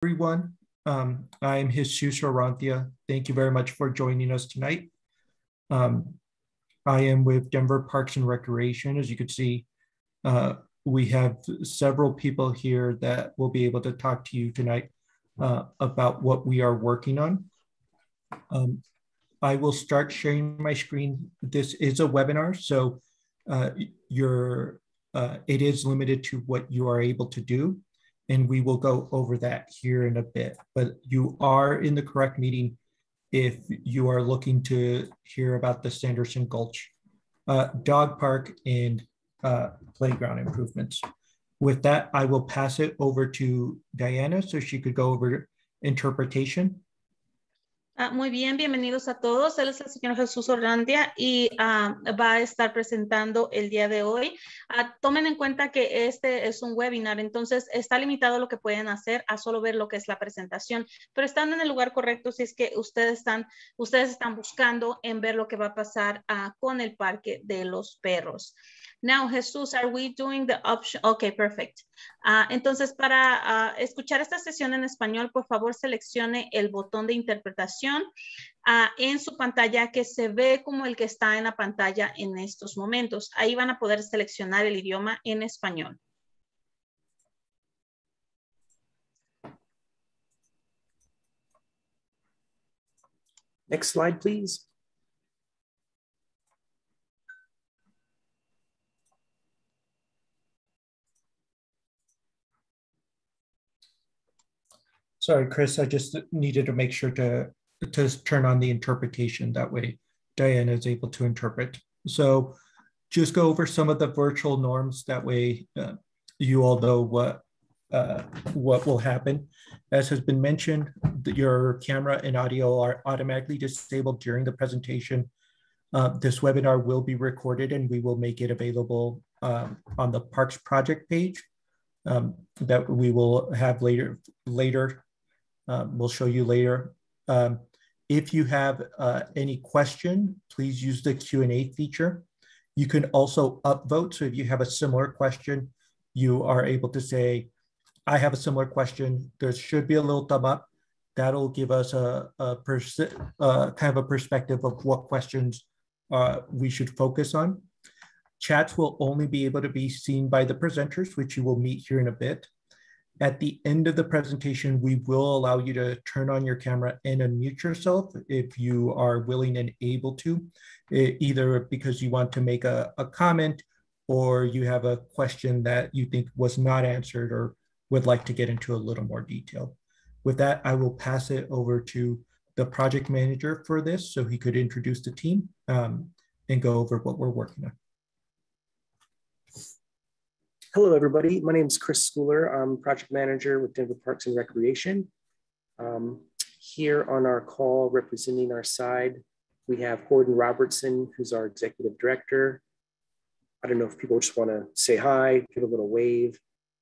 Everyone. I'm Jesus Orantia. Thank you very much for joining us tonight. I am with Denver Parks and Recreation. As you can see, we have several people here that will be able to talk to you tonight about what we are working on. I will start sharing my screen. This is a webinar, so it is limited to what you are able to do, and we will go over that here in a bit. But you are in the correct meeting if you are looking to hear about the Sanderson Gulch dog park and playground improvements. With that, I will pass it over to Diana so she could go over interpretation. Muy bien, bienvenidos a todos. Él es el señor Jesús Orrandia y va a estar presentando el día de hoy. Tomen en cuenta que este es un webinar, entonces está limitado lo que pueden hacer a solo ver lo que es la presentación, pero están en el lugar correcto si es que ustedes están buscando en ver lo que va a pasar con el Parque de los Perros. Now, Jesús, are we doing the option? Okay, perfect. Entonces, para escuchar esta sesión en español, por favor, seleccione el botón de interpretación en su pantalla que se ve como el que está en la pantalla en estos momentos. Ahí van a poder seleccionar el idioma en español. Next slide, please. Sorry, Chris, I just needed to make sure to turn on the interpretation. That way Diana is able to interpret. So just go over some of the virtual norms. That way you all know what will happen. As has been mentioned, your camera and audio are automatically disabled during the presentation. This webinar will be recorded and we will make it available on the Parks project page that we will have later. We'll show you later. If you have any question, please use the Q&A feature. You can also upvote. So if you have a similar question, you are able to say, I have a similar question. There should be a little thumb up. That'll give us a kind of a perspective of what questions we should focus on. Chats will only be able to be seen by the presenters, which you will meet here in a bit. At the end of the presentation, we will allow you to turn on your camera and unmute yourself if you are willing and able to, either because you want to make a comment or you have a question that you think was not answered or would like to get into a little more detail. With that, I will pass it over to the project manager for this so he could introduce the team and go over what we're working on. Hello, everybody. My name is Chris Schooler. I'm project manager with Denver Parks and Recreation. Here on our call, representing our side, we have Gordon Robertson, who's our executive director. I don't know if people just want to say hi, give a little wave.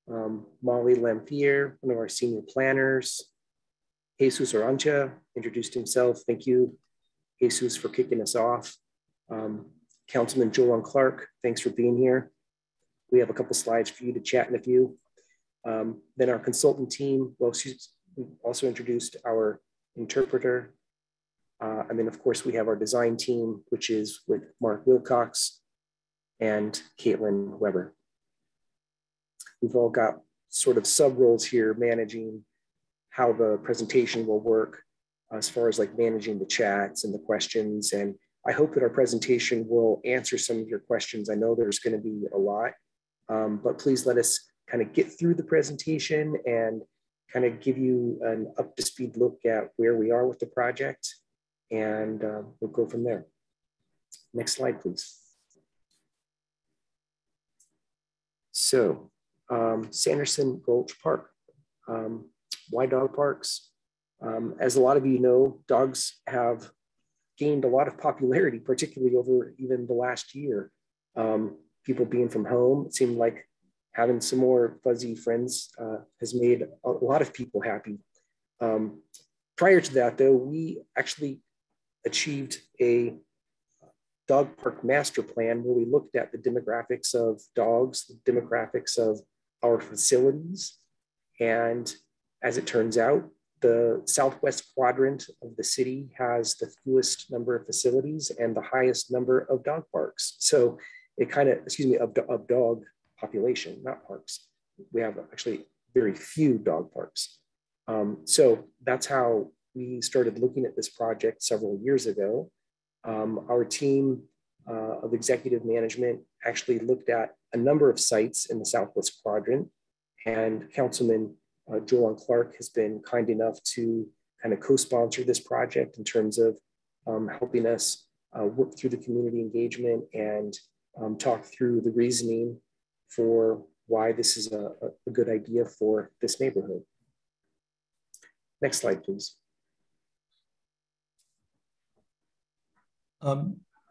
Molly Lamphere, one of our senior planners. Jesus Orantia introduced himself. Thank you, Jesus, for kicking us off. Councilman Joel Clark, thanks for being here. We have a couple slides for you to chat in a few. Then our consultant team, well, she's also introduced our interpreter. And then of course we have our design team, which is with Mark Wilcox and Caitlin Weber. We've all got sort of sub roles here managing how the presentation will work as far as like managing the chats and the questions. And I hope that our presentation will answer some of your questions. I know there's going to be a lot. But please let us kind of get through the presentation and kind of give you an up-to-speed look at where we are with the project, and we'll go from there. Next slide, please. So, Sanderson Gulch Park. Why dog parks? As a lot of you know, dogs have gained a lot of popularity, particularly over even the last year. People being from home, it seemed like having some more fuzzy friends has made a lot of people happy. Prior to that, though, we actually achieved a dog park master plan where we looked at the demographics of dogs, the demographics of our facilities, and As it turns out, the southwest quadrant of the city has the fewest number of facilities and the highest number of dog parks. So it kind of, of dog population, not parks. We have actually very few dog parks. So that's how we started looking at this project several years ago. Our team of executive management actually looked at a number of sites in the southwest quadrant, and Councilman Joel Clark has been kind enough to kind of co-sponsor this project in terms of helping us work through the community engagement and talk through the reasoning for why this is a good idea for this neighborhood. Next slide, please.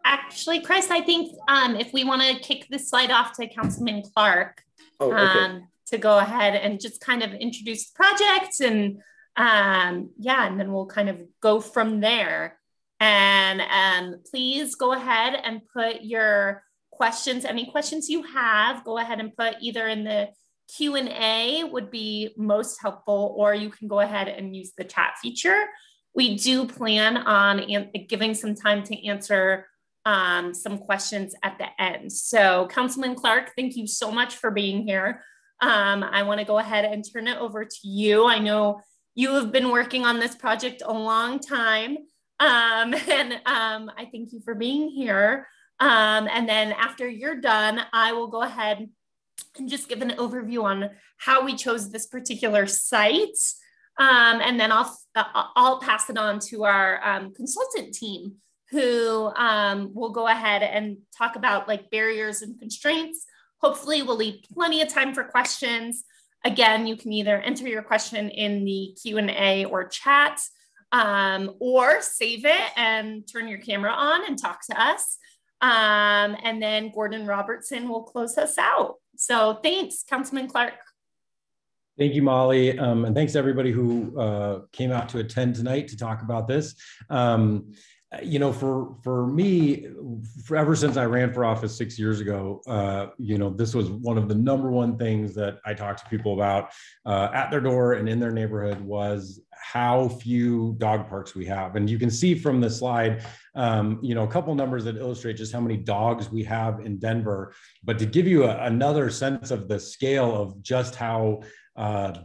Actually, Chris, I think if we want to kick this slide off to Councilman Clark, okay. To go ahead and just kind of introduce the project, and yeah, and then we'll kind of go from there. And please go ahead and put your questions, any questions you have, go ahead and put either in the Q&A would be most helpful, or you can go ahead and use the chat feature. We do plan on giving some time to answer some questions at the end. So Councilman Clark, thank you so much for being here. I want to go ahead and turn it over to you. I know you have been working on this project a long time, and I thank you for being here. And then after you're done, I will go ahead and just give an overview on how we chose this particular site. And then I'll pass it on to our consultant team, who will go ahead and talk about like barriers and constraints. Hopefully we'll leave plenty of time for questions. Again, you can either enter your question in the Q&A or chat, or save it and turn your camera on and talk to us. And then Gordon Robertson will close us out. So thanks, Councilman Clark. Thank you, Molly. And thanks to everybody who came out to attend tonight to talk about this. You know, for me, ever since I ran for office 6 years ago, you know, this was one of the #1 things that I talked to people about at their door and in their neighborhood was how few dog parks we have. And you can see from the slide, you know, a couple numbers that illustrate just how many dogs we have in Denver. But to give you another sense of the scale of just how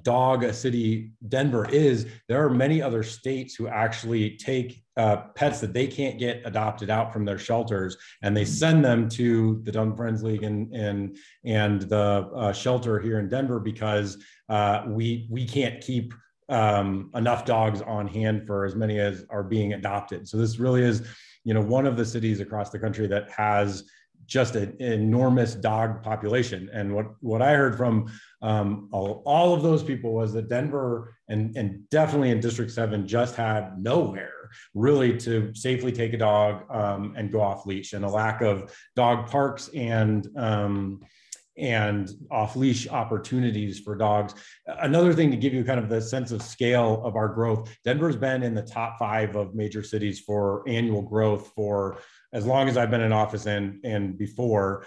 dog a city Denver is, there are many other states who actually take pets that they can't get adopted out from their shelters, and they send them to the Dog Friends League and the shelter here in Denver because we can't keep enough dogs on hand for as many as are being adopted. So this really is, you know, one of the cities across the country that has just an enormous dog population. And what I heard from all of those people was that Denver and definitely in District 7 just had nowhere really to safely take a dog and go off leash, and a lack of dog parks and off-leash opportunities for dogs. Another thing to give you kind of the sense of scale of our growth, Denver's been in the top 5 of major cities for annual growth for as long as I've been in office and before.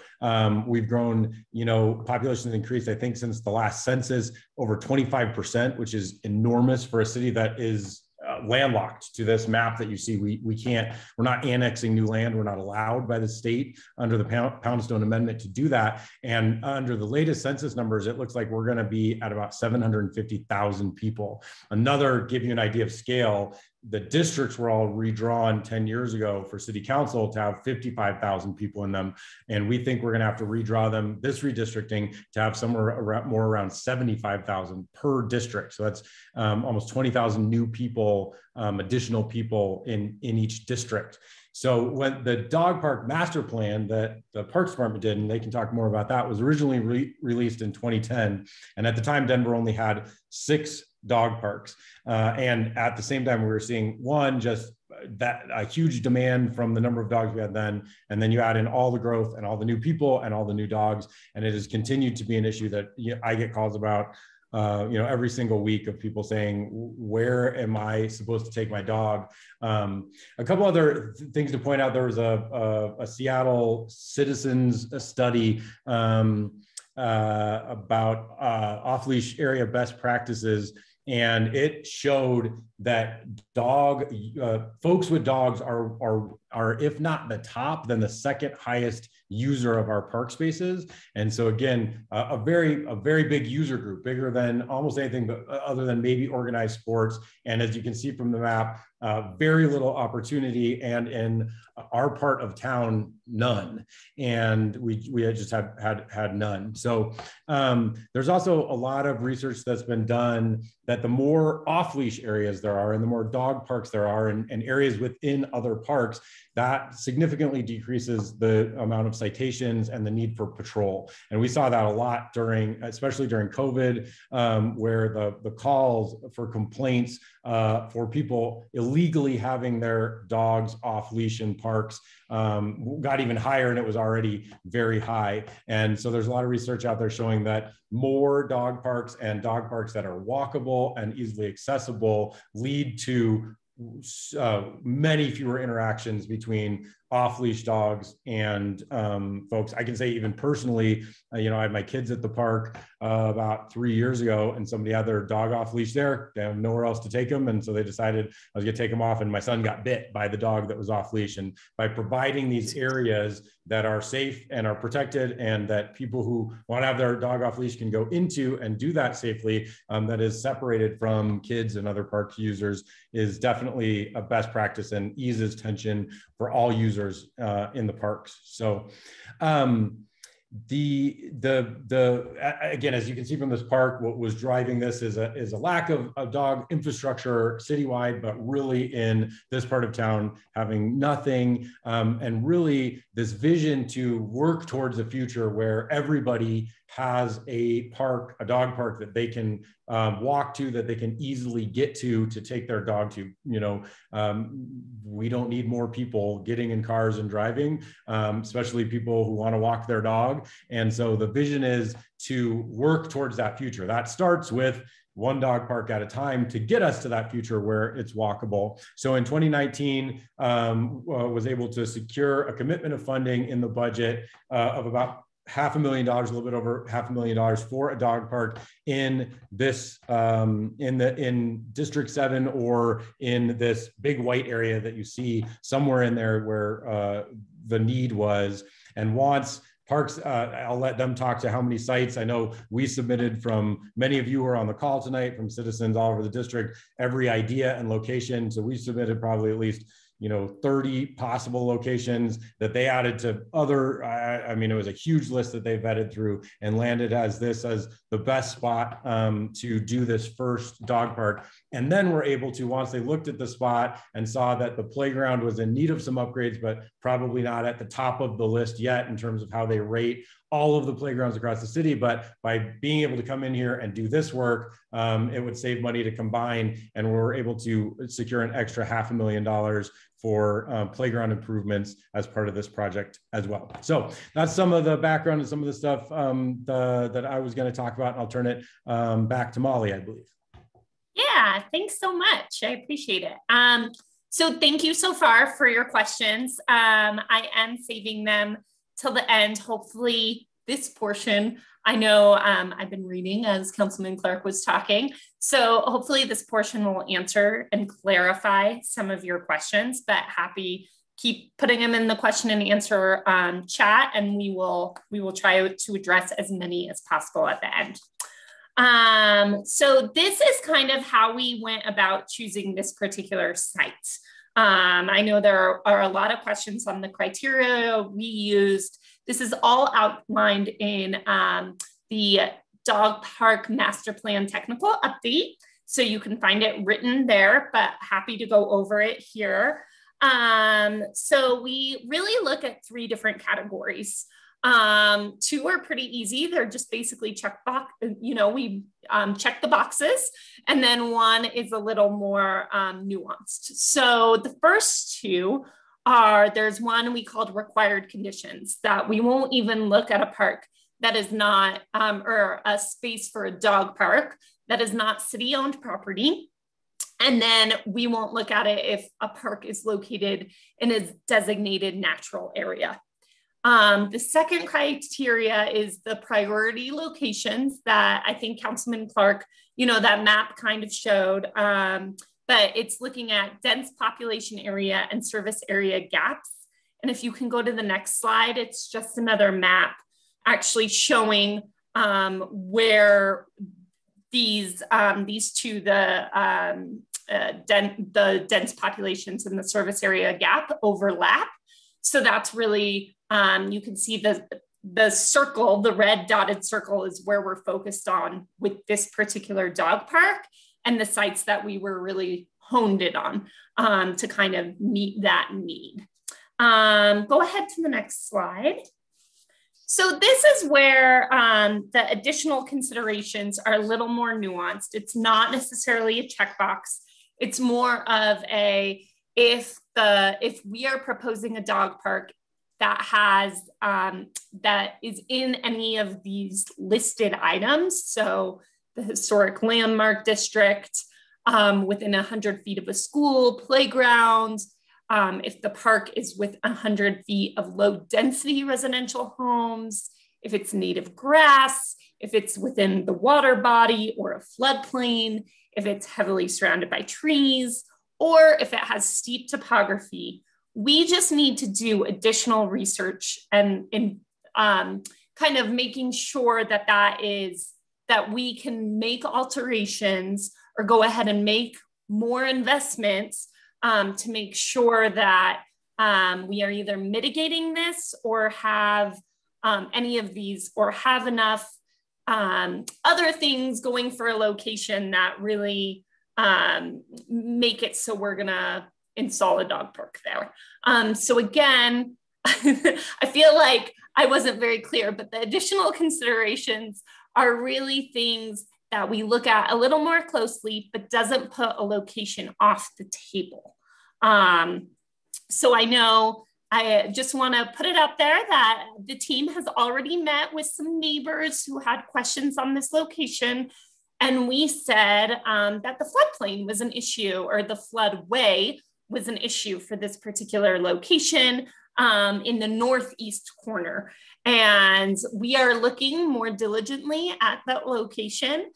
We've grown, you know, population has increased, I think, since the last census, over 25%, which is enormous for a city that is landlocked to this map that you see. We're not annexing new land. We're not allowed by the state under the Poundstone Amendment to do that. And under the latest census numbers, it looks like we're going to be at about 750,000 people. Another, give you an idea of scale, the districts were all redrawn 10 years ago for city council to have 55,000 people in them. And we think we're going to have to redraw them, this redistricting, to have somewhere around, more around 75,000 per district. So that's almost 20,000 new people, additional people in each district. So when the dog park master plan that the Parks Department did, and they can talk more about that, was originally released in 2010. And at the time, Denver only had 6 dog parks. And at the same time, we were seeing just a huge demand from the number of dogs we had then. And then you add in all the growth and all the new people and all the new dogs. And it has continued to be an issue that I get calls about every single week, of people saying, where am I supposed to take my dog? A couple other things to point out. There was a Seattle Citizens study about off-leash area best practices and it showed that folks with dogs are if not the top, then the second highest user of our park spaces. And so again, a very big user group, bigger than almost anything but other than maybe organized sports. And as you can see from the map, very little opportunity, and in our part of town, none. And we just had none. So there's also a lot of research that's been done that the more off-leash areas there are and the more dog parks there are and areas within other parks, that significantly decreases the amount of citations and the need for patrol. And we saw that a lot especially during COVID, where the calls for complaints for people illegally having their dogs off leash in parks got even higher, and it was already very high. And so there's a lot of research out there showing that more dog parks and dog parks that are walkable and easily accessible lead to many fewer interactions between off-leash dogs and folks. I can say even personally, I had my kids at the park about 3 years ago, and somebody had their dog off leash there. They have nowhere else to take them. And so they decided I was gonna take them off, and my son got bit by the dog that was off leash. And by providing these areas that are safe and are protected, and that people who want to have their dog off leash can go into and do that safely, that is separated from kids and other park users, is definitely a best practice and eases tension for all users in the parks. So again, as you can see from this park, what was driving this is a lack of dog infrastructure citywide, but really in this part of town having nothing, and really this vision to work towards a future where everybody has a dog park that they can walk to, that they can easily get to take their dog to. We don't need more people getting in cars and driving, especially people who want to walk their dog. And so the vision is to work towards that future. That starts with one dog park at a time to get us to that future where it's walkable. So in 2019, was able to secure a commitment of funding in the budget of about $500,000, a little bit over $500,000 for a dog park in this, in District 7, or in this big white area that you see somewhere in there where the need was and wants. Parks, I'll let them talk to how many sites. I know we submitted, from many of you who are on the call tonight, from citizens all over the district, every idea and location. So we submitted probably at least 30 possible locations that they added to other, I mean, it was a huge list that they vetted through and landed as the best spot to do this first dog park. And then we're able to, once they looked at the spot and saw that the playground was in need of some upgrades, but probably not at the top of the list yet in terms of how they rate all of the playgrounds across the city, but by being able to come in here and do this work, it would save money to combine, and we're able to secure an extra $500,000 for playground improvements as part of this project as well. So that's some of the background and some of the stuff that I was going to talk about, and I'll turn it back to Molly, I believe. Yeah, thanks so much. I appreciate it. So thank you so far for your questions. I am saving them till the end. Hopefully this portion, I know I've been reading as Councilman Clark was talking. So hopefully this portion will answer and clarify some of your questions, but happy, keep putting them in the question and answer chat, and we will try to address as many as possible at the end. So this is kind of how we went about choosing this particular site. I know there are a lot of questions on the criteria we used. This is all outlined in the Dog Park Master Plan Technical Update. So you can find it written there, but happy to go over it here. So we really look at 3 different categories. 2 are pretty easy. They're just basically check box, we check the boxes. And then 1 is a little more nuanced. So the first 2 are, there's 1 we called required conditions, that we won't even look at a park that is not, or a space for a dog park that is not city-owned property. And then we won't look at it if a park is located in a designated natural area. The second criteria is the priority locations that I think Councilman Clark, that map kind of showed, but it's looking at dense population area and service area gaps. And if you can go to the next slide, it's just another map actually showing where these two, the dense populations and the service area gap overlap. So that's really, you can see the circle, the red dotted circle is where we're focused on with this particular dog park and the sites that we were really honed in on to kind of meet that need. Go ahead to the next slide. So this is where the additional considerations are a little more nuanced. It's not necessarily a checkbox. It's more of a, if we are proposing a dog park that has, that is in any of these listed items, so the historic landmark district, within 100 feet of a school, playground, if the park is with 100 feet of low density residential homes, if it's native grass, if it's within the water body or a floodplain, if it's heavily surrounded by trees, or if it has steep topography, we just need to do additional research and kind of making sure that we can make alterations or go ahead and make more investments to make sure that we are either mitigating this or have any of these or have enough other things going for a location that really make it so we're gonna install a dog park there. So again, I feel like I wasn't very clear, but the additional considerations are really things that we look at a little more closely, but doesn't put a location off the table. So I know I just want to put it out there that the team has already met with some neighbors who had questions on this location. And we said that the floodplain was an issue, or the floodway was an issue for this particular location in the northeast corner. And we are looking more diligently at that location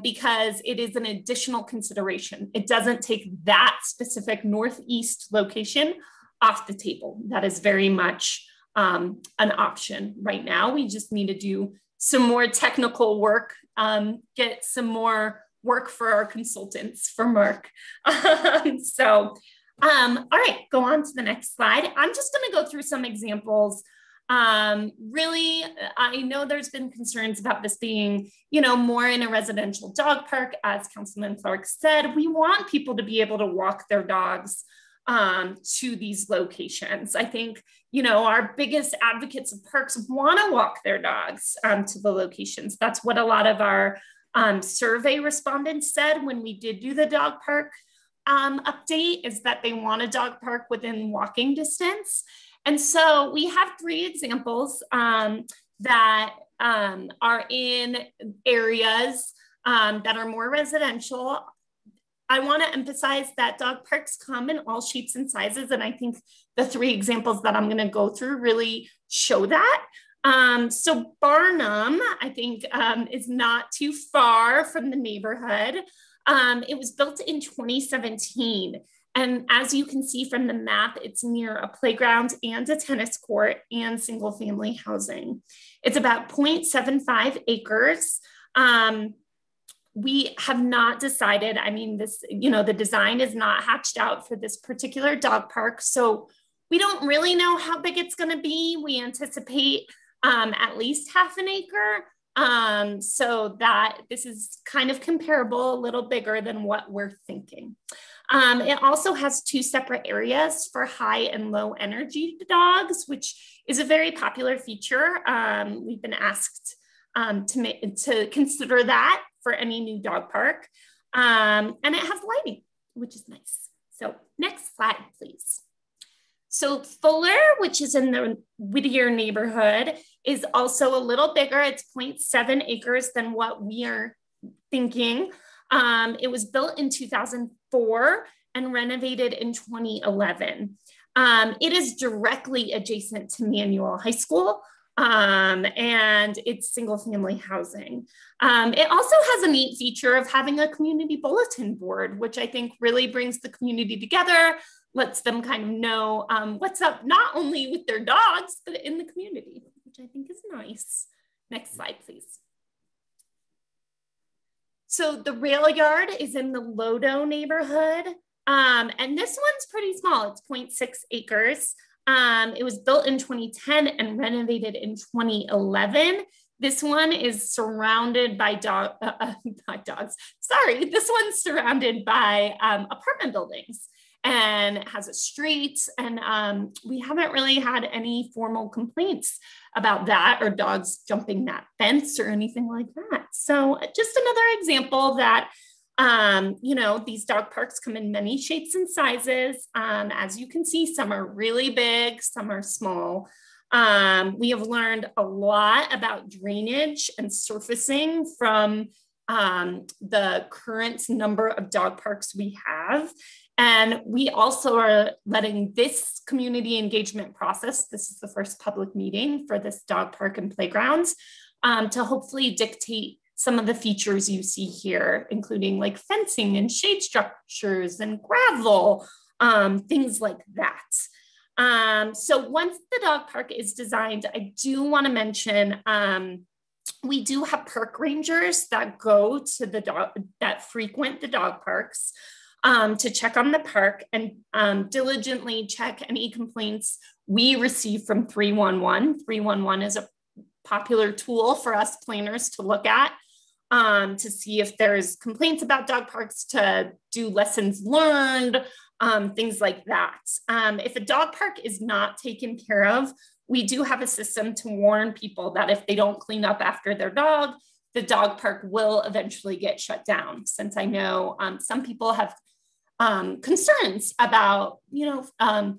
because it is an additional consideration. It doesn't take that specific northeast location off the table. That is very much an option right now. We just need to do some more technical work, get some more work for our consultants for Mark. All right, go on to the next slide. I'm just gonna go through some examples. Really, I know there's been concerns about this being, more in a residential dog park. As Councilman Clark said, we want people to be able to walk their dogs to these locations. I think, our biggest advocates of parks want to walk their dogs to the locations. That's what a lot of our survey respondents said when we did do the dog park update, is that they want a dog park within walking distance. And so we have 3 examples that are in areas that are more residential. I want to emphasize that dog parks come in all shapes and sizes. And I think the 3 examples that I'm going to go through really show that. So Barnum, I think, is not too far from the neighborhood. It was built in 2017. And as you can see from the map, it's near a playground and a tennis court and single family housing. It's about 0.75 acres. We have not decided, the design is not hatched out for this particular dog park. So we don't really know how big it's gonna be. We anticipate at least half an acre. So that this is kind of comparable, a little bigger than what we're thinking. It also has 2 separate areas for high and low energy dogs, which is a very popular feature. We've been asked to consider that for any new dog park. And it has lighting, which is nice. So next slide, please. So Fuller, which is in the Whittier neighborhood, is also a little bigger. It's 0.7 acres than what we are thinking. It was built in 2004 and renovated in 2011. It is directly adjacent to Manual High School, and it's single family housing. It also has a neat feature of having a community bulletin board, which I think really brings the community together, lets them kind of know what's up, not only with their dogs, but in the community, which I think is nice. Next slide, please. So the Railyard is in the LODO neighborhood. And this one's pretty small, it's 0.6 acres. It was built in 2010 and renovated in 2011. This one is surrounded by not dogs, sorry. This one's surrounded by apartment buildings and it has a street, and we haven't really had any formal complaints about that or dogs jumping that fence or anything like that. So just another example that you know, these dog parks come in many shapes and sizes. As you can see, some are really big, some are small. We have learned a lot about drainage and surfacing from the current number of dog parks we have. And we also are letting this community engagement process, this is the first public meeting for this dog park and playgrounds, to hopefully dictate some of the features you see here, including like fencing and shade structures and gravel, things like that. So once the dog park is designed, I do want to mention, we do have park rangers that go to the dog, that frequent the dog parks to check on the park and diligently check any complaints we receive from 311. 311 is a popular tool for us planners to look at to see if there's complaints about dog parks, to do lessons learned, things like that. If a dog park is not taken care of, we do have a system to warn people that if they don't clean up after their dog, the dog park will eventually get shut down. Since I know some people have concerns about, you know,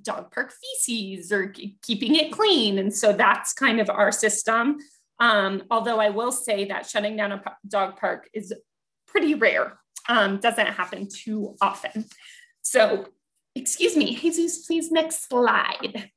dog park feces or keeping it clean. And so that's kind of our system. Although I will say that shutting down a dog park is pretty rare, doesn't happen too often. So, excuse me, Jesus, please, next slide.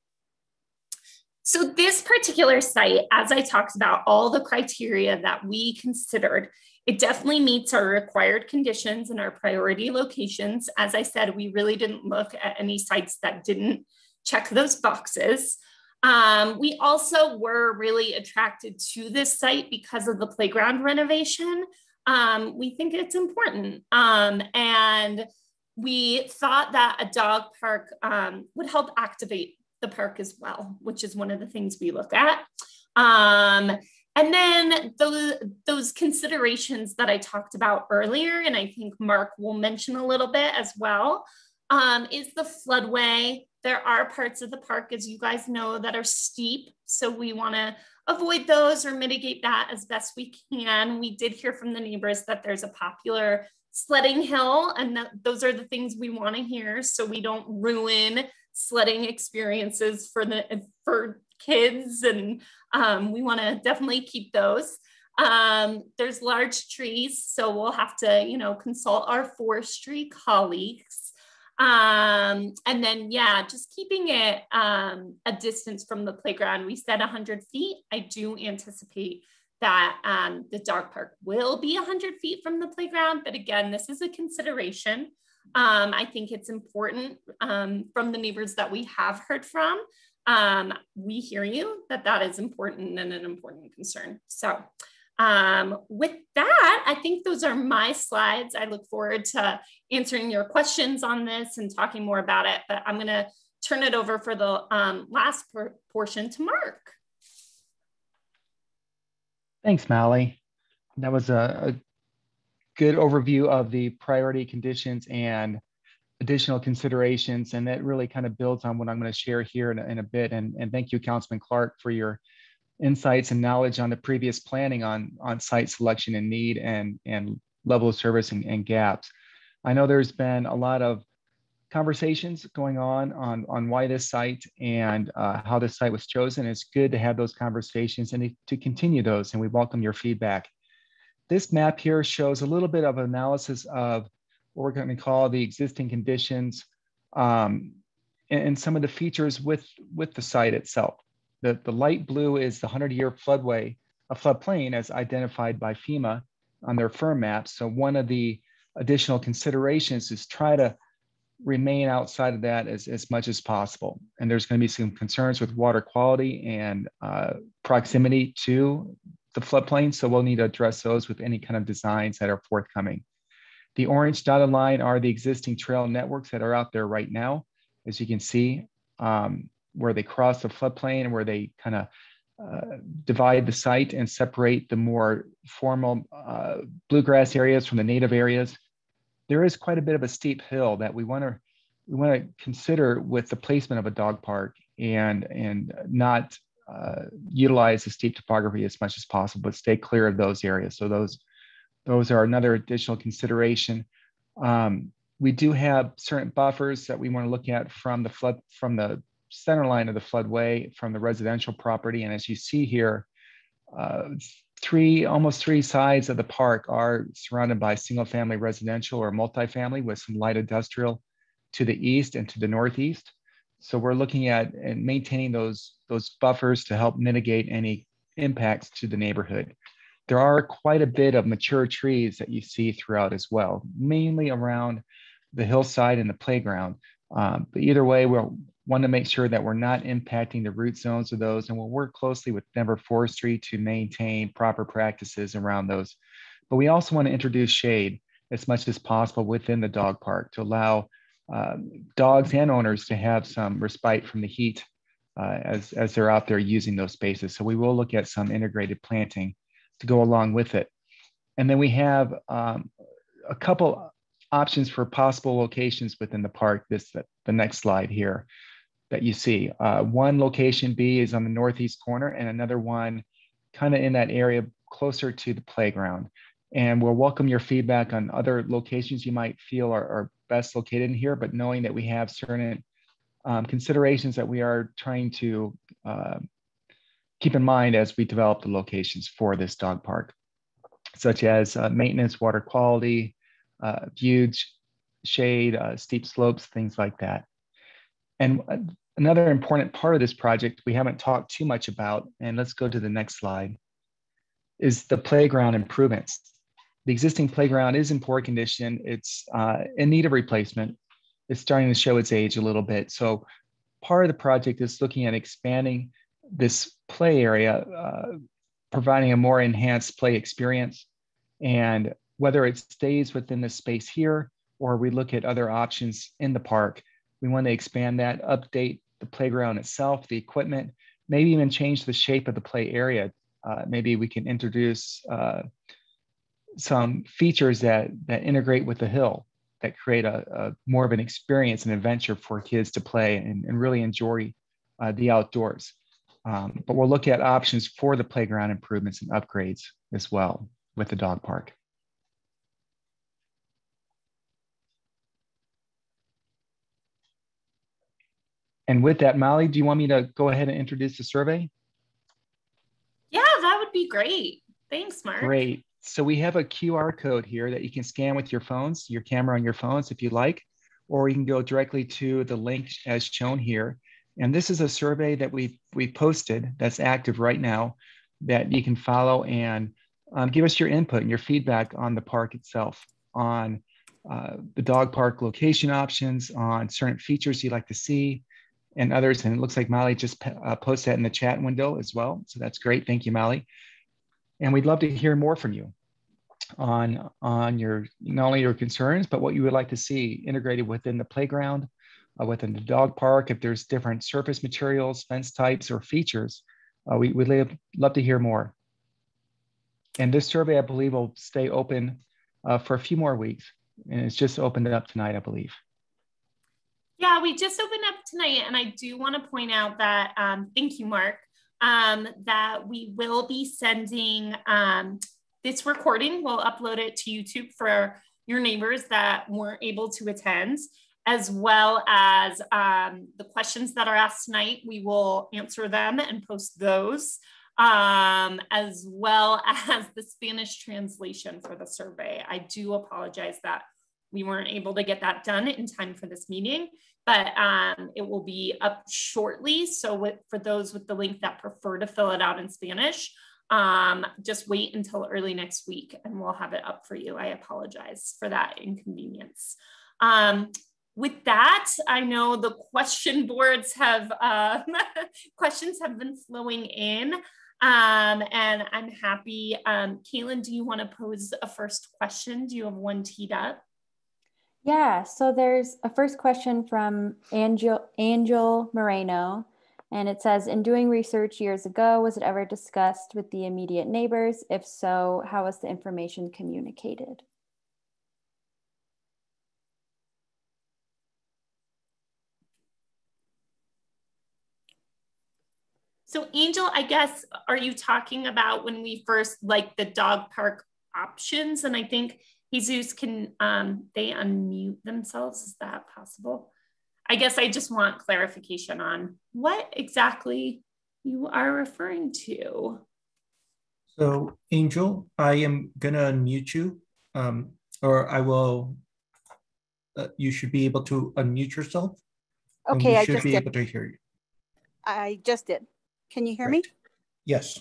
So this particular site, as I talked about all the criteria that we considered, it definitely meets our required conditions and our priority locations. As I said, we really didn't look at any sites that didn't check those boxes. We also were really attracted to this site because of the playground renovation. We think it's important. And we thought that a dog park would help activate the park as well, which is one of the things we look at. And then those considerations that I talked about earlier, and I think Mark will mention a little bit as well, is the floodway. There are parts of the park, as you guys know, that are steep. So we want to avoid those or mitigate that as best we can. We did hear from the neighbors that there's a popular sledding hill, and those are the things we want to hear, so we don't ruin sledding experiences for kids, and we want to definitely keep those. There's large trees, so we'll have to, you know, consult our forestry colleagues. And then, yeah, just keeping it a distance from the playground. We said 100 feet. I do anticipate that the dog park will be 100 feet from the playground, but again, this is a consideration. I think it's important from the neighbors that we have heard from. We hear you that is important and an important concern. So with that, I think those are my slides. I look forward to answering your questions on this and talking more about it, but I'm gonna turn it over for the last portion to Mark. Thanks, Molly. That was a good overview of the priority conditions and additional considerations, and that really kind of builds on what I'm going to share here in a bit. And thank you, Councilman Clark, for your insights and knowledge on the previous planning on site selection and need and level of service and gaps. I know there's been a lot of conversations going on why this site and how this site was chosen. It's good to have those conversations and to continue those, and we welcome your feedback. This map here shows a little bit of analysis of what we're going to call the existing conditions and some of the features with the site itself. The light blue is the 100-year floodplain as identified by FEMA on their firm maps. So one of the additional considerations is try to remain outside of that as much as possible. And there's going to be some concerns with water quality and proximity to the floodplain. So we'll need to address those with any kind of designs that are forthcoming. The orange dotted line are the existing trail networks that are out there right now, as you can see, where they cross the floodplain and where they kind of divide the site and separate the more formal bluegrass areas from the native areas. There is quite a bit of a steep hill that we want to consider with the placement of a dog park and not utilize the steep topography as much as possible, but stay clear of those areas. So those are another additional consideration. We do have certain buffers that we want to look at from the center line of the floodway from the residential property. And as you see here, almost three sides of the park are surrounded by single family residential or multifamily with some light industrial to the east and to the northeast. So we're looking at and maintaining those buffers to help mitigate any impacts to the neighborhood. There are quite a bit of mature trees that you see throughout as well, mainly around the hillside and the playground. But either way, we'll want to make sure that we're not impacting the root zones of those, and we'll work closely with Denver Forestry to maintain proper practices around those. But we also want to introduce shade as much as possible within the dog park to allow dogs and owners to have some respite from the heat as they're out there using those spaces. So we will look at some integrated planting to go along with it. And then we have a couple options for possible locations within the park. The next slide here that you see. One location B is on the northeast corner and another one kind of in that area closer to the playground. And we'll welcome your feedback on other locations you might feel are best located in here, but knowing that we have certain considerations that we are trying to keep in mind as we develop the locations for this dog park, such as maintenance, water quality, views, shade, steep slopes, things like that. And another important part of this project we haven't talked too much about, and let's go to the next slide, is the playground improvements. The existing playground is in poor condition. It's in need of replacement. It's starting to show its age a little bit. So part of the project is looking at expanding this play area, providing a more enhanced play experience. And whether it stays within the space here or we look at other options in the park, we want to expand that, update the playground itself, the equipment, maybe even change the shape of the play area. Maybe we can introduce some features that integrate with the hill that create a more of an experience and adventure for kids to play and really enjoy the outdoors. But we'll look at options for the playground improvements and upgrades as well with the dog park. And with that, Molly, do you want me to go ahead and introduce the survey? Yeah, that would be great. Thanks, Mark. Great. So we have a QR code here that you can scan with your phones, your camera on your phones if you like, or you can go directly to the link as shown here. And this is a survey that we posted that's active right now that you can follow and give us your input and your feedback on the park itself, on the dog park location options, on certain features you'd like to see, and others. And it looks like Molly just posted that in the chat window as well. So that's great. Thank you, Molly. And we'd love to hear more from you on your, not only your concerns, but what you would like to see integrated within the playground, within the dog park. If there's different surface materials, fence types, or features, we'd love to hear more. And this survey, I believe, will stay open for a few more weeks. And it's just opened up tonight, I believe. Yeah, we just opened up tonight. And I do want to point out that, thank you, Mark, that we will be sending this recording. We'll upload it to YouTube for your neighbors that weren't able to attend, as well as the questions that are asked tonight. We will answer them and post those, as well as the Spanish translation for the survey. I do apologize that we weren't able to get that done in time for this meeting, but it will be up shortly. So for those with the link that prefer to fill it out in Spanish, just wait until early next week and we'll have it up for you. I apologize for that inconvenience. With that, I know the question boards have, questions have been flowing in, and I'm happy. Caitlin, do you want to pose a first question? Do you have one teed up? Yeah, so there's a first question from Angel Moreno, and it says, in doing research years ago, was it ever discussed with the immediate neighbors? If so, how was the information communicated? So Angel, I guess, are you talking about when we first, like the dog park options? And I think Jesus, can they unmute themselves? Is that possible? I guess I just want clarification on what exactly you are referring to. So Angel, I am gonna unmute you, or I will, you should be able to unmute yourself. Okay, I should be able to hear you. I just did. Can you hear me? Yes.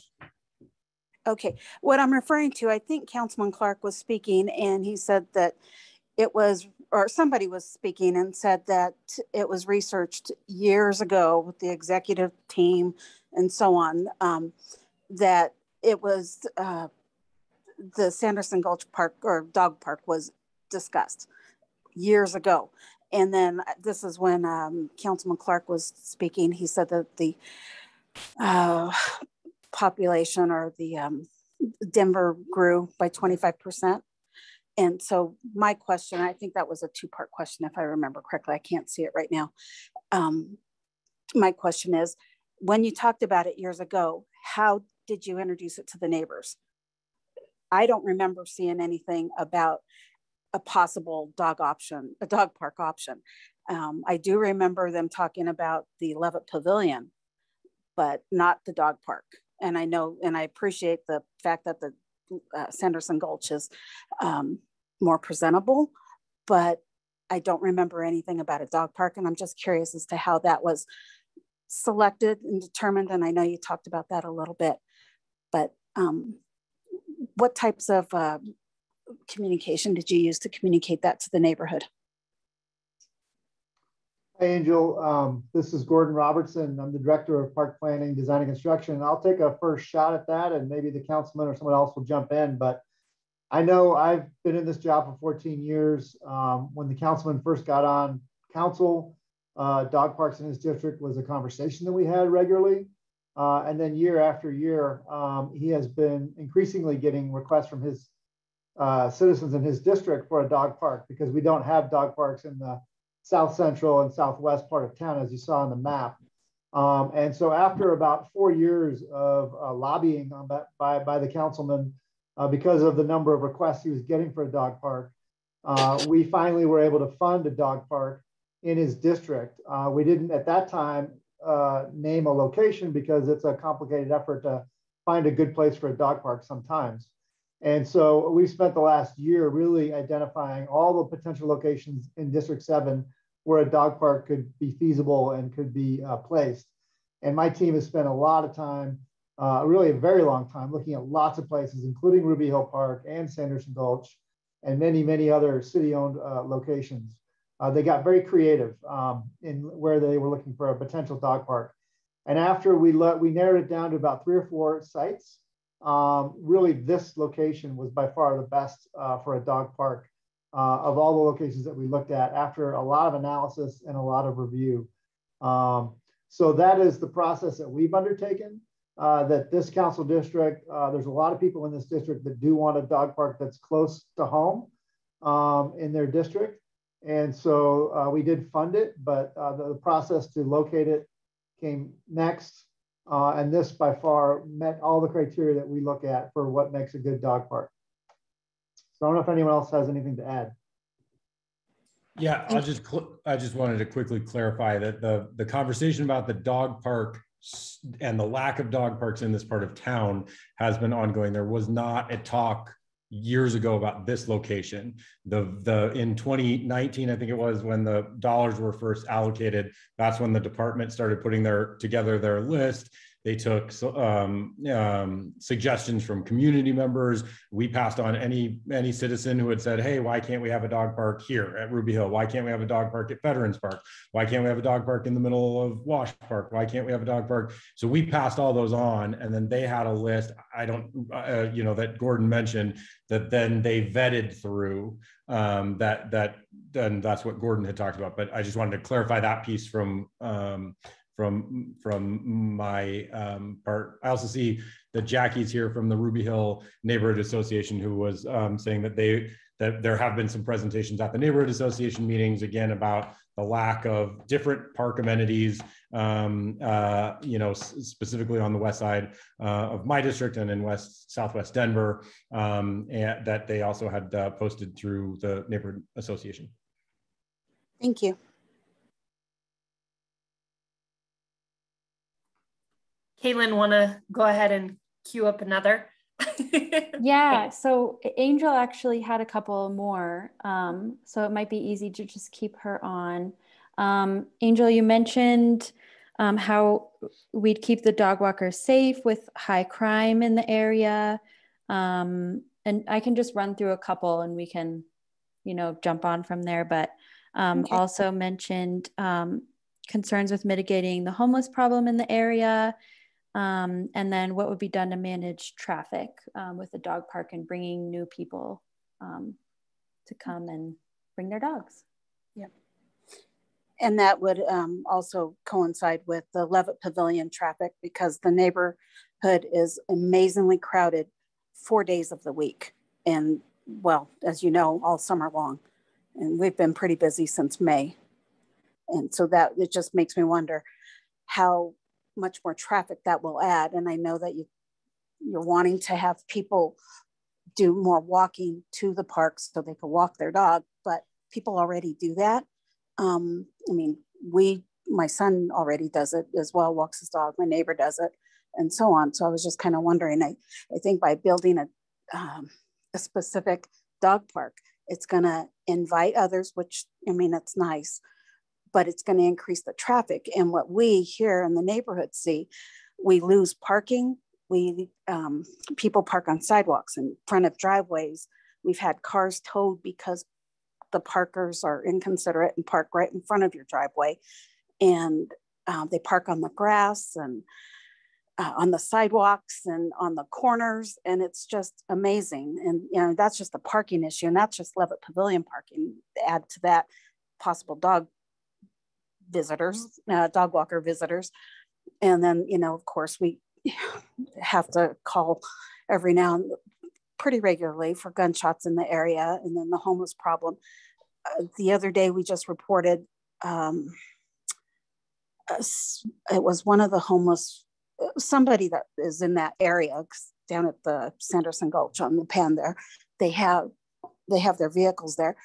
Okay, what I'm referring to, I think Councilman Clark was speaking and he said that it was, or somebody was speaking and said that it was researched years ago with the executive team and so on, that it was the Sanderson Gulch Park or dog park was discussed years ago. And then this is when Councilman Clark was speaking. He said that the population or the Denver grew by 25%. And so my question, I think that was a two-part question, if I remember correctly. I can't see it right now. My question is, when you talked about it years ago, how did you introduce it to the neighbors? I don't remember seeing anything about a possible dog option, a dog park option. I do remember them talking about the Levitt Pavilion, but not the dog park. And I know, and I appreciate the fact that the Sanderson Gulch is more presentable, but I don't remember anything about a dog park. And I'm just curious as to how that was selected and determined. And I know you talked about that a little bit, but what types of communication did you use to communicate that to the neighborhood? Hi, Angel. This is Gordon Robertson. I'm the Director of Park Planning, Design and Construction. I'll take a first shot at that and maybe the councilman or someone else will jump in. But I know I've been in this job for 14 years. When the councilman first got on council, dog parks in his district was a conversation that we had regularly. And then year after year, he has been increasingly getting requests from his citizens in his district for a dog park because we don't have dog parks in the south central and southwest part of town, as you saw on the map. And so after about 4 years of lobbying on that by the councilman, because of the number of requests he was getting for a dog park, we finally were able to fund a dog park in his district. We didn't at that time name a location because it's a complicated effort to find a good place for a dog park sometimes. And so we spent the last year really identifying all the potential locations in District 7 where a dog park could be feasible and could be placed. And my team has spent a lot of time, really a very long time, looking at lots of places, including Ruby Hill Park and Sanderson Gulch and many, many other city-owned locations. They got very creative in where they were looking for a potential dog park. And after we narrowed it down to about 3 or 4 sites, really this location was by far the best for a dog park of all the locations that we looked at after a lot of analysis and a lot of review. So that is the process that we've undertaken, that this council district, there's a lot of people in this district that do want a dog park that's close to home in their district. And so we did fund it, but the process to locate it came next. And this by far met all the criteria that we look at for what makes a good dog park. So I don't know if anyone else has anything to add. Yeah, I just wanted to quickly clarify that the conversation about the dog park and the lack of dog parks in this part of town has been ongoing. There was not a talk years ago about this location. In 2019, I think it was, when the dollars were first allocated, that's when the department started putting together their list. They took suggestions from community members. We passed on any citizen who had said, hey, why can't we have a dog park here at Ruby Hill? Why can't we have a dog park at Veterans Park? Why can't we have a dog park in the middle of Wash Park? Why can't we have a dog park? So we passed all those on, and then they had a list, that Gordon mentioned, that then they vetted through, then that's what Gordon had talked about. But I just wanted to clarify that piece from my part. I also see that Jackie's here from the Ruby Hill Neighborhood Association, who was saying that there have been some presentations at the Neighborhood Association meetings, again, about the lack of different park amenities, specifically on the west side of my district and in southwest Denver, and that they also had posted through the Neighborhood Association. Thank you. Caitlin, want to go ahead and queue up another? Yeah, so Angel actually had a couple more, so it might be easy to just keep her on. Angel, you mentioned how we'd keep the dog walkers safe with high crime in the area, and I can just run through a couple and we can, jump on from there, but okay. Also mentioned concerns with mitigating the homeless problem in the area. And then what would be done to manage traffic with the dog park and bringing new people to come and bring their dogs. Yep. And that would also coincide with the Levitt Pavilion traffic, because the neighborhood is amazingly crowded 4 days of the week. And well, as you know, all summer long. And we've been pretty busy since May. And so that it just makes me wonder how much more traffic that will add. And I know that you're wanting to have people do more walking to the parks so they can walk their dog, but people already do that. My son already does it as well, walks his dog, my neighbor does it, and so on. So I was just kind of wondering, I think by building a specific dog park, it's gonna invite others, which, it's nice, but it's going to increase the traffic. And what we here in the neighborhood see, we lose parking. People park on sidewalks in front of driveways. We've had cars towed because the parkers are inconsiderate and park right in front of your driveway. And they park on the grass and on the sidewalks and on the corners. And it's just amazing. And that's just the parking issue. And that's just Levitt Pavilion parking. Add to that possible dog walker visitors. And then, of course, we have to call every now and pretty regularly for gunshots in the area, and then the homeless problem. The other day, we just reported, it was one of the homeless, somebody that is in that area down at the Sanderson Gulch on the pan there. They have their vehicles there.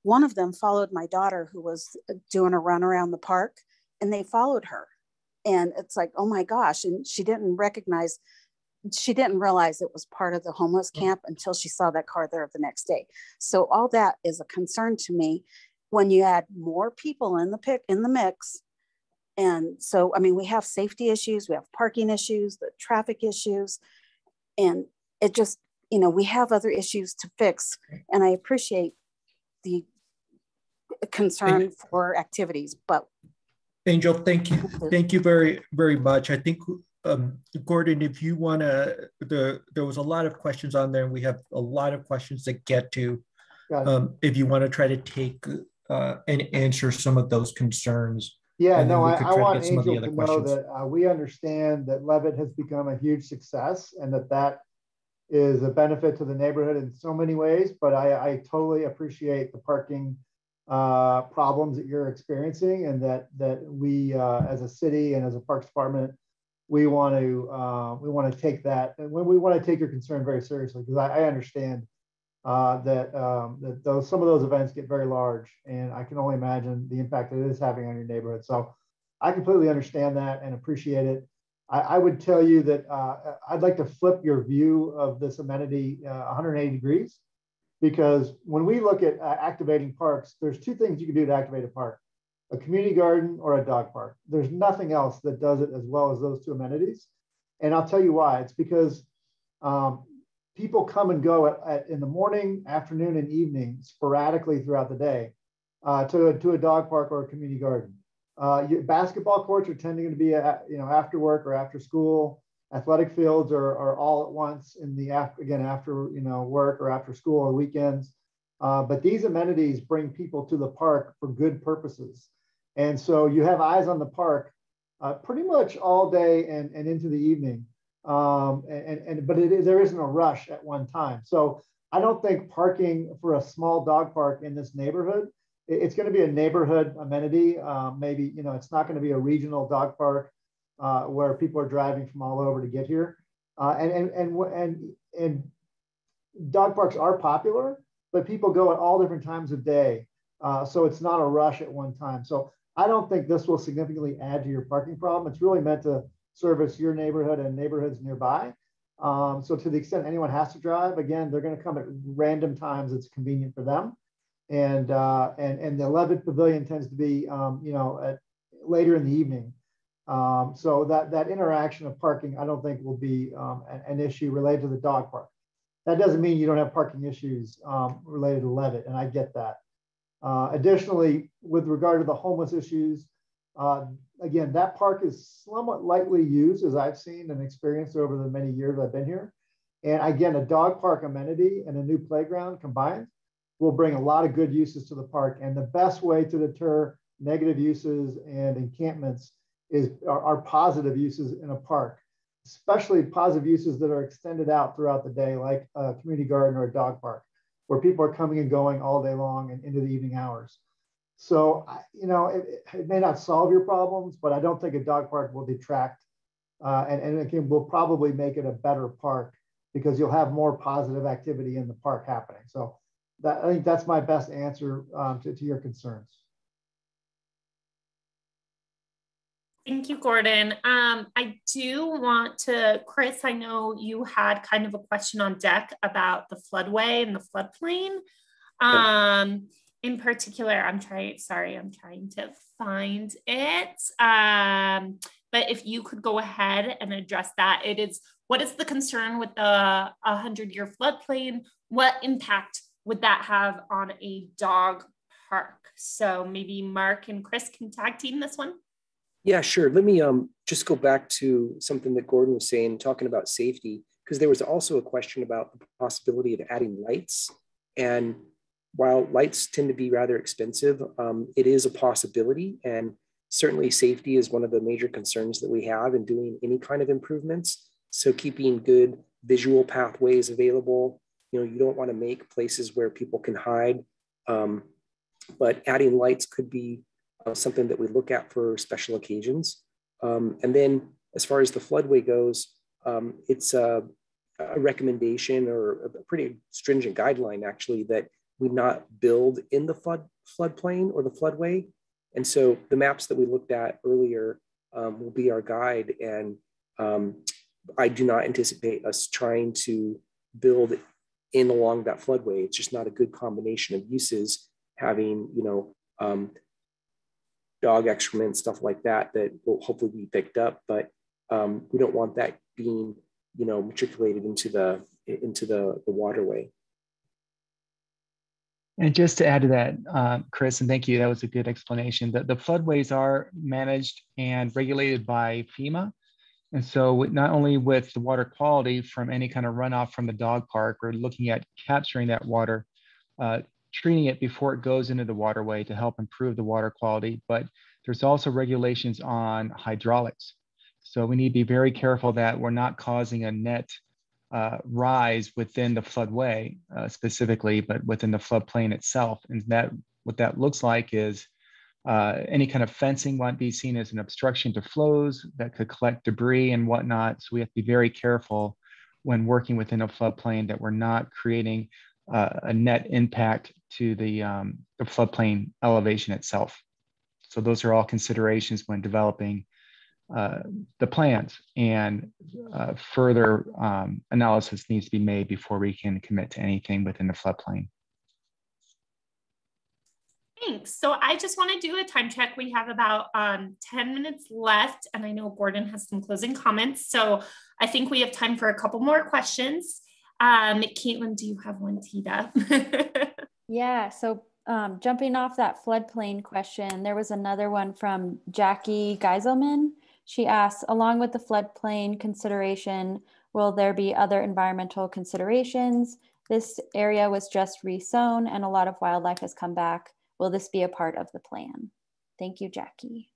One of them followed my daughter, who was doing a run around the park, and they followed her. And it's like, oh my gosh. And she didn't realize it was part of the homeless camp until she saw that car there the next day. So all that is a concern to me when you add more people in the mix. And so, we have safety issues, we have parking issues, the traffic issues, and it just, we have other issues to fix. And I appreciate the concern for activities, but Angel, thank you very, very much. I think Gordon, if you want to, there was a lot of questions on there, and we have a lot of questions to get to. If you want to try to take and answer some of those concerns. Yeah, no, I want Angel to know that we understand that Levitt has become a huge success, and that is a benefit to the neighborhood in so many ways. But I totally appreciate the parking problems that you're experiencing, and that we as a city and as a parks department, we want to take that, and we want to take your concern very seriously, because I understand that some of those events get very large, and I can only imagine the impact that it is having on your neighborhood. So I completely understand that and appreciate it. I would tell you that I'd like to flip your view of this amenity 180 degrees, because when we look at activating parks, there's two things you can do to activate a park: a community garden or a dog park. There's nothing else that does it as well as those two amenities. And I'll tell you why. It's because people come and go in the morning, afternoon, and evening sporadically throughout the day to a dog park or a community garden. Basketball courts are tending to be after work or after school. Athletic fields are all at once in the after work or after school or weekends. But these amenities bring people to the park for good purposes, and so you have eyes on the park pretty much all day and into the evening. But there isn't a rush at one time. So I don't think parking for a small dog park in this neighborhood, it's going to be a neighborhood amenity. Maybe, it's not going to be a regional dog park where people are driving from all over to get here. And dog parks are popular, but people go at all different times of day. So it's not a rush at one time. So I don't think this will significantly add to your parking problem. It's really meant to service your neighborhood and neighborhoods nearby. So to the extent anyone has to drive, again, they're going to come at random times that's convenient for them. And the 11th pavilion tends to be, later in the evening. So that interaction of parking, I don't think will be an issue related to the dog park. That doesn't mean you don't have parking issues related to Levitt, and I get that. Additionally, with regard to the homeless issues, again, that park is somewhat lightly used, as I've seen and experienced over the many years I've been here. And again, a dog park amenity and a new playground combined will bring a lot of good uses to the park. And the best way to deter negative uses and encampments are positive uses in a park, especially positive uses that are extended out throughout the day, like a community garden or a dog park, where people are coming and going all day long and into the evening hours. So, it may not solve your problems, but I don't think a dog park will detract. And again, will probably make it a better park because you'll have more positive activity in the park happening. So I think that's my best answer to your concerns. Thank you, Gordon. I do want to, Chris, I know you had kind of a question on deck about the floodway and the floodplain. In particular, I'm trying to find it. But if you could go ahead and address that, what is the concern with the 100-year floodplain? What impact would that have on a dog park? So maybe Mark and Chris can tag team this one. Yeah, sure. Let me just go back to something that Gordon was saying, talking about safety, because there was also a question about the possibility of adding lights. And while lights tend to be rather expensive, it is a possibility. And certainly safety is one of the major concerns that we have in doing any kind of improvements. So keeping good visual pathways available, you don't want to make places where people can hide, but adding lights could be something that we look at for special occasions. And then as far as the floodway goes, it's a recommendation or a pretty stringent guideline actually that we not build in the floodplain or the floodway. And so the maps that we looked at earlier will be our guide. And I do not anticipate us trying to build in along that floodway. It's just not a good combination of uses, having, dog excrement, stuff like that will hopefully be picked up, but we don't want that being, matriculated into the waterway. And just to add to that, Chris, and thank you, that was a good explanation. The floodways are managed and regulated by FEMA. And so not only with the water quality from any kind of runoff from the dog park, we're looking at capturing that water, treating it before it goes into the waterway to help improve the water quality, but there's also regulations on hydraulics. So we need to be very careful that we're not causing a net rise within the floodway specifically, but within the floodplain itself. And what that looks like is any kind of fencing might be seen as an obstruction to flows that could collect debris and whatnot. So we have to be very careful when working within a floodplain that we're not creating a net impact to the floodplain elevation itself. So those are all considerations when developing the plans, and further analysis needs to be made before we can commit to anything within the floodplain. Thanks. So I just want to do a time check. We have about 10 minutes left, and I know Gordon has some closing comments. So I think we have time for a couple more questions. Caitlin, do you have one teed up? Yeah, so jumping off that floodplain question, there was another one from Jackie Geiselman. She asks, along with the floodplain consideration, will there be other environmental considerations? This area was just resown and a lot of wildlife has come back. Will this be a part of the plan? Thank you, Jackie.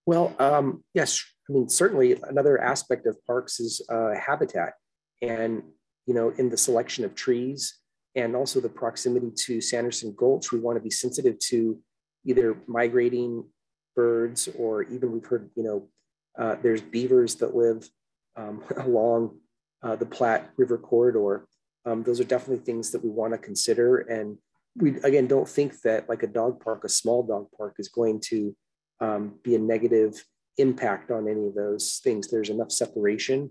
Well, yes, I mean, certainly another aspect of parks is habitat. And, you know, in the selection of trees and also the proximity to Sanderson Gulch, we want to be sensitive to either migrating birds, or even we've heard, you know, there's beavers that live along the Platte River corridor. Those are definitely things that we want to consider. And we, again, don't think that like a dog park, a small dog park, is going to be a negative impact on any of those things. There's enough separation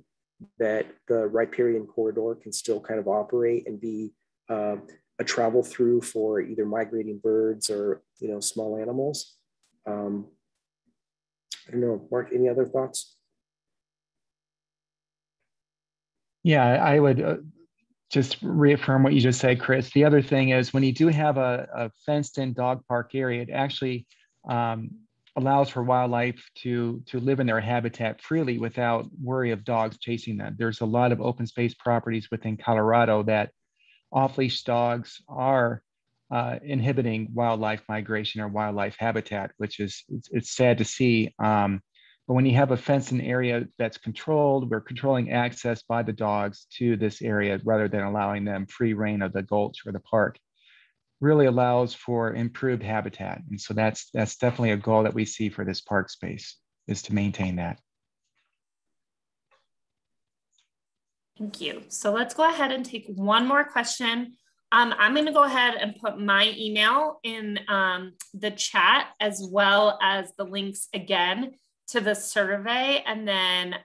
that the riparian corridor can still kind of operate and be a travel through for either migrating birds or, you know, small animals. I don't know, Mark, any other thoughts? Yeah, I would just reaffirm what you just said, Chris. The other thing is, when you do have a fenced-in dog park area, it actually allows for wildlife to live in their habitat freely without worry of dogs chasing them. There's a lot of open space properties within Colorado that off-leash dogs are inhibiting wildlife migration or wildlife habitat, which is, it's sad to see. But when you have a fenced-in area that's controlled, we're controlling access by the dogs to this area rather than allowing them free reign of the gulch or the park. Really allows for improved habitat. And so that's definitely a goal that we see for this park space, is to maintain that. Thank you. So let's go ahead and take one more question. I'm going to go ahead and put my email in the chat, as well as the links again to the survey, and then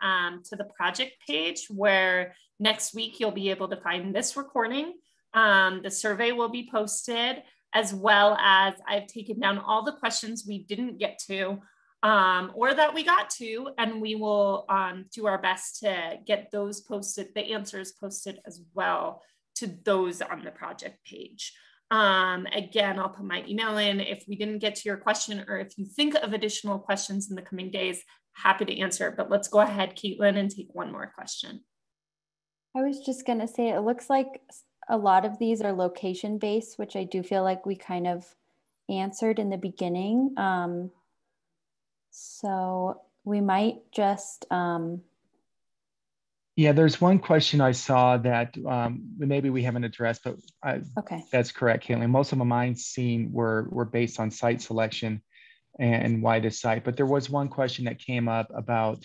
to the project page, where next week you'll be able to find this recording. The survey will be posted, as well as I've taken down all the questions we didn't get to, or that we got to, and we will do our best to get those posted, the answers posted as well, to those on the project page. Again, I'll put my email in if we didn't get to your question, or if you think of additional questions in the coming days, happy to answer it. But let's go ahead, Caitlin, and take one more question. I was just going to say, it looks like a lot of these are location based, which I do feel like we kind of answered in the beginning. So we might just... Yeah, there's one question I saw that maybe we haven't addressed, but okay, that's correct, Caitlin. Most of mine seen were based on site selection and why this site. But there was one question that came up about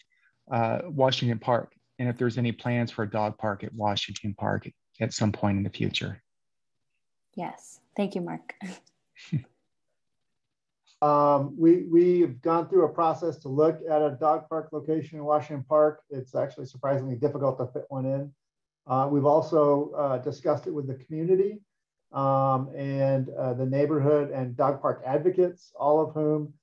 Washington Park, and if there's any plans for a dog park at Washington Park at some point in the future. Yes, thank you, Mark. We've gone through a process to look at a dog park location in Washington Park. It's actually surprisingly difficult to fit one in. We've also discussed it with the community and the neighborhood and dog park advocates, all of whom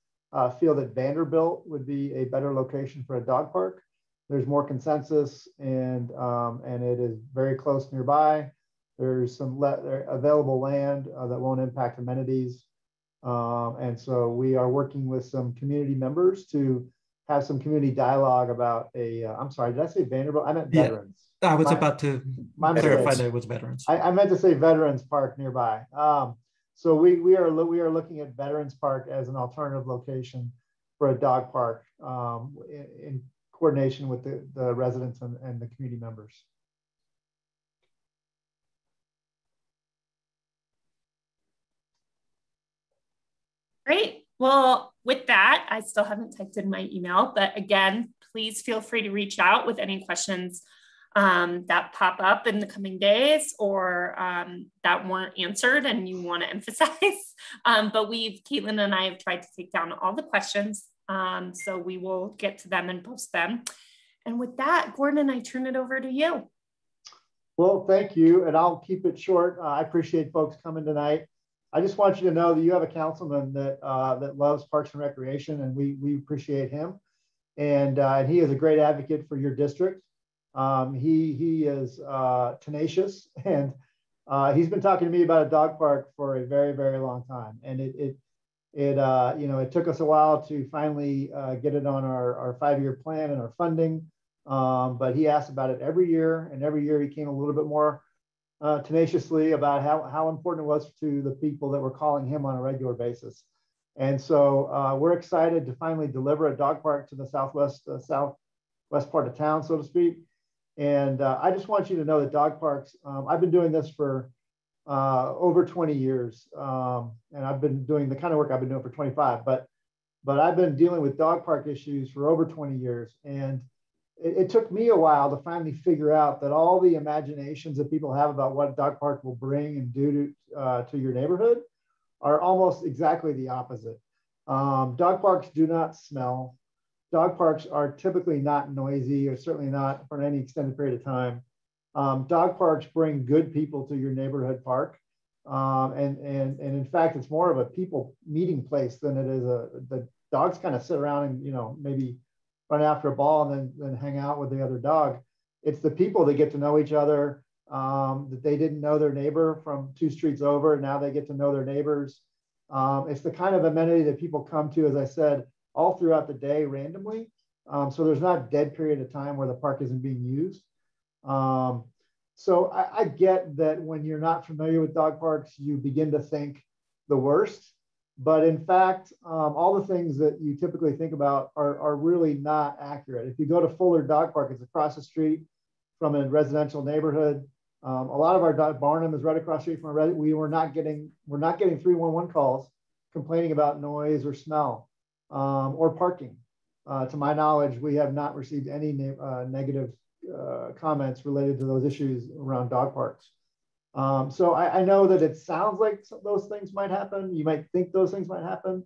feel that Vanderbilt would be a better location for a dog park. There's more consensus, and it is very close nearby. There's some available land that won't impact amenities. And so we are working with some community members to have some community dialogue about a, I'm sorry, did I say Vanderbilt? I meant veterans. I was about to clarify that it was veterans. I meant to say Veterans Park nearby. So we are looking at Veterans Park as an alternative location for a dog park in coordination with the residents and the community members. Great. Well, with that, I still haven't typed in my email, but again, please feel free to reach out with any questions that pop up in the coming days, or that weren't answered and you want to emphasize. But Caitlin and I have tried to take down all the questions. So we will get to them and post them. And with that, Gordon, I turn it over to you. Well, thank you. And I'll keep it short. I appreciate folks coming tonight. I just want you to know that you have a councilman that that loves Parks and Recreation, and we appreciate him. And he is a great advocate for your district. He is tenacious, and he's been talking to me about a dog park for a very, very long time. And it took us a while to finally get it on our 5-year plan and our funding. But he asked about it every year, and every year he came a little bit more tenaciously about how important it was to the people that were calling him on a regular basis. And so we're excited to finally deliver a dog park to the southwest part of town, so to speak. And I just want you to know that dog parks, I've been doing this for over 20 years. And I've been doing the kind of work I've been doing for 25, but I've been dealing with dog park issues for over 20 years. And it took me a while to finally figure out that all the imaginations that people have about what a dog park will bring and do to your neighborhood are almost exactly the opposite. Dog parks do not smell. Dog parks are typically not noisy, or certainly not for any extended period of time. Dog parks bring good people to your neighborhood park. And in fact, it's more of a people meeting place than it is the dogs kind of sit around and, maybe run after a ball and then hang out with the other dog. It's the people that get to know each other, that they didn't know their neighbor from 2 streets over, and now they get to know their neighbors. It's the kind of amenity that people come to, as I said, all throughout the day randomly. So there's not a dead period of time where the park isn't being used. So I get that when you're not familiar with dog parks, you begin to think the worst. But in fact, all the things that you typically think about are really not accurate. If you go to Fuller Dog Park, it's across the street from a residential neighborhood. A lot of our Barnum is right across the street from we're not getting 311 calls complaining about noise or smell or parking. To my knowledge, we have not received any negative comments related to those issues around dog parks. So I know that it sounds like those things might happen. You might think those things might happen,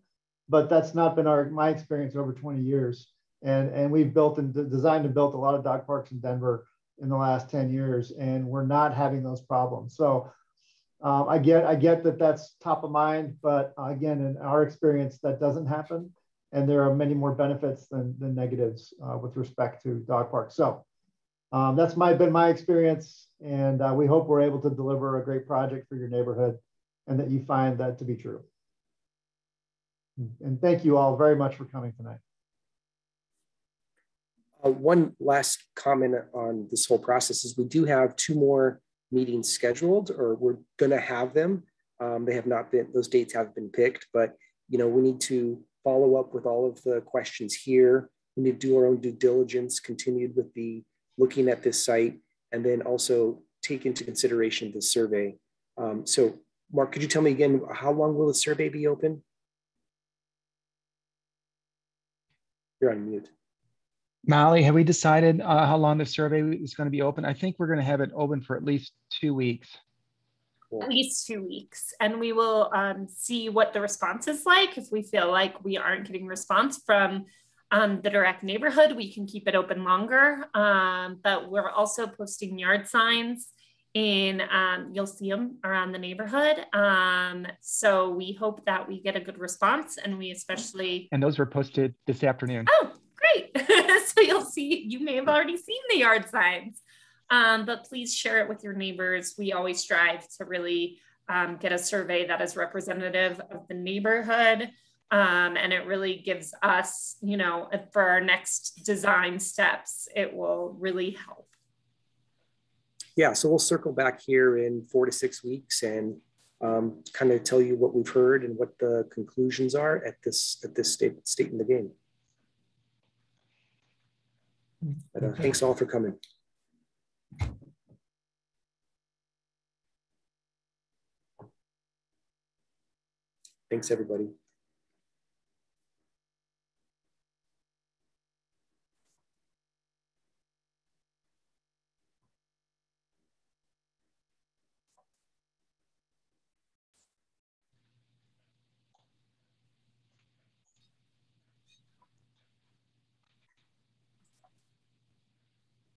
but that's not been my experience over 20 years. And we've designed and built a lot of dog parks in Denver in the last 10 years, and we're not having those problems. So I get that that's top of mind, but again, in our experience, that doesn't happen. And there are many more benefits than negatives with respect to dog parks. So that's been my experience, and we hope we're able to deliver a great project for your neighborhood and that you find that to be true. And thank you all very much for coming tonight. One last comment on this whole process is we do have 2 more meetings scheduled, or we're going to have them. They have not been, those dates have been picked, but we need to follow up with all of the questions here. We need to do our own due diligence, continued with the looking at this site, and then also take into consideration the survey. So Mark, could you tell me again, how long will the survey be open? You're on mute. Molly, have we decided how long the survey is going to be open? I think we're going to have it open for at least 2 weeks. Cool. At least 2 weeks. And we will see what the response is like. If we feel like we aren't getting response from the direct neighborhood, we can keep it open longer. But we're also posting yard signs you'll see them around the neighborhood. So we hope that we get a good response, and we especially... And those were posted this afternoon. Oh, great. So you may have already seen the yard signs, but please share it with your neighbors. We always strive to really get a survey that is representative of the neighborhood. And it really gives us, for our next design steps, it will really help. Yeah, so we'll circle back here in 4 to 6 weeks and kind of tell you what we've heard and what the conclusions are at this state in the game. But, thanks all for coming. Thanks, everybody.